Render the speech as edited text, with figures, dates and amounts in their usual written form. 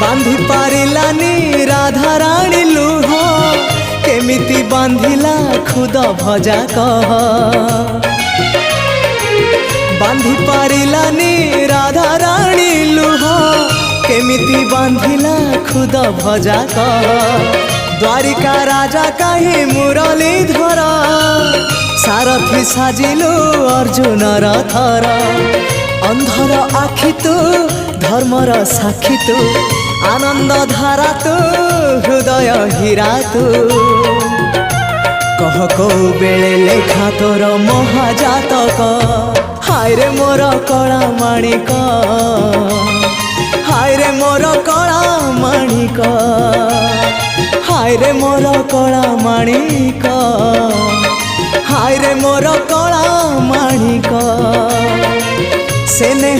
बांधी पारिलानी राधा रानी लुह केमिति बांधिला खुद भजा कह बांधी पारिलानी राधा रानी लुह केमिति बांधिला खुद भजा कह द्वारिका राजा कहीं मुरलीधर सारथी साजिलु अर्जुन रथर अंधर आखि तू धर्मर साक्षी तू आनंद धारा तू हृदय हीरा तू कह को बेले लेखा तोर महाजातक हाय रे मोर कला माणिक हाय रे मोर कला माणिक हाय रे मोर कला माणिक हाय रे मोर कला माणिक सेने